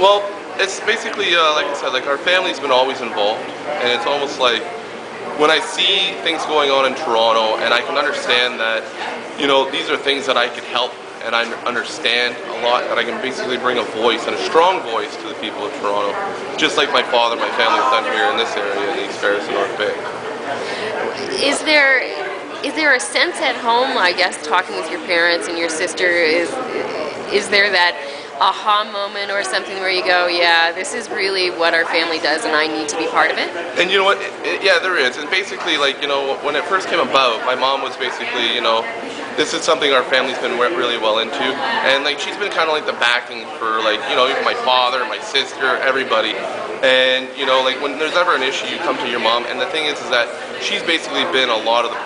Well, it's basically, like I said, like our family's been always involved, and it's almost like when I see things going on in Toronto, and I can understand that, these are things that I could help, and I understand a lot, that I can basically bring a voice, and a strong voice to the people of Toronto, just like my father and my family have done here in this area, in East Ferris and North Bay. Is there a sense at home, I guess, talking with your parents and your sister, is there that aha moment or something where you go, yeah, this is really what our family does and I need to be part of it? And you know what? Yeah, there is. And basically, when it first came about, my mom was basically, this is something our family's been really well into. And, she's been kind of like the backing for, even my father, my sister, everybody. And, when there's ever an issue, you come to your mom. And the thing is that she's basically been a lot of the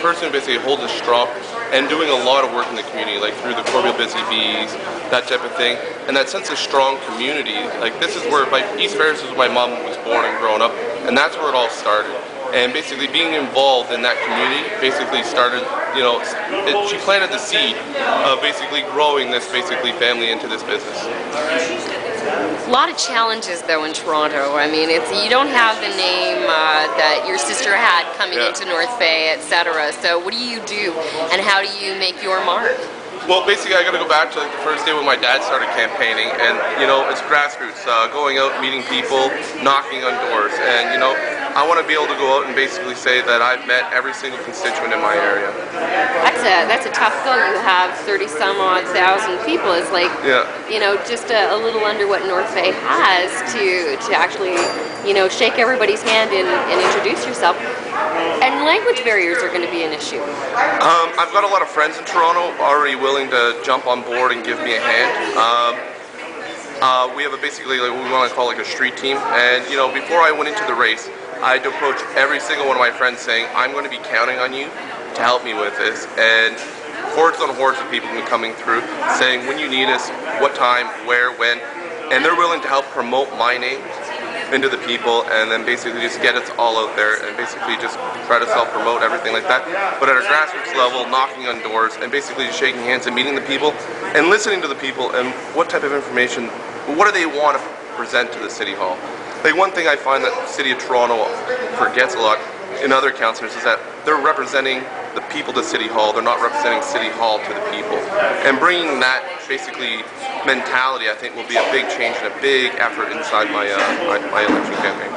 person who basically holds us strong and doing a lot of work in the community, through the Corbeil Busy Bees, that type of thing. And that sense of strong community, this is where, East Ferris is where my mom was born and grown up, and that's where it all started. And basically being involved in that community basically started, she planted the seed of basically growing this family into this business. A lot of challenges though in Toronto. I mean, you don't have the name that your sister had coming into North Bay, etc. So what do you do, and how do you make your mark? Well, basically, I got to go back to the first day when my dad started campaigning, and it's grassroots, going out, meeting people, knocking on doors, and I want to be able to go out and basically say that I've met every single constituent in my area. That's a tough goal. You have 30-some odd thousand people. It's just a little under what North Bay has to actually shake everybody's hand and introduce yourself. And language barriers are going to be an issue. I've got a lot of friends in Toronto already willing to jump on board and give me a hand. We have basically what we want to call a street team. And before I went into the race, I had to approach every single one of my friends saying, I'm going to be counting on you to help me with this. And hordes on hordes of people have been coming through saying when you need us, what time, where, when. And they're willing to help promote my name into the people, and then basically just get us all out there and basically just try to self-promote everything like that. But at a grassroots level, knocking on doors and basically just shaking hands and meeting the people and listening to the people and what type of information, what do they want to present to the City Hall. One thing I find that the City of Toronto forgets a lot in other councillors is that they're representing the people to City Hall, they're not representing City Hall to the people. And bringing that basically mentality, I think, will be a big change and a big effort inside my election campaign.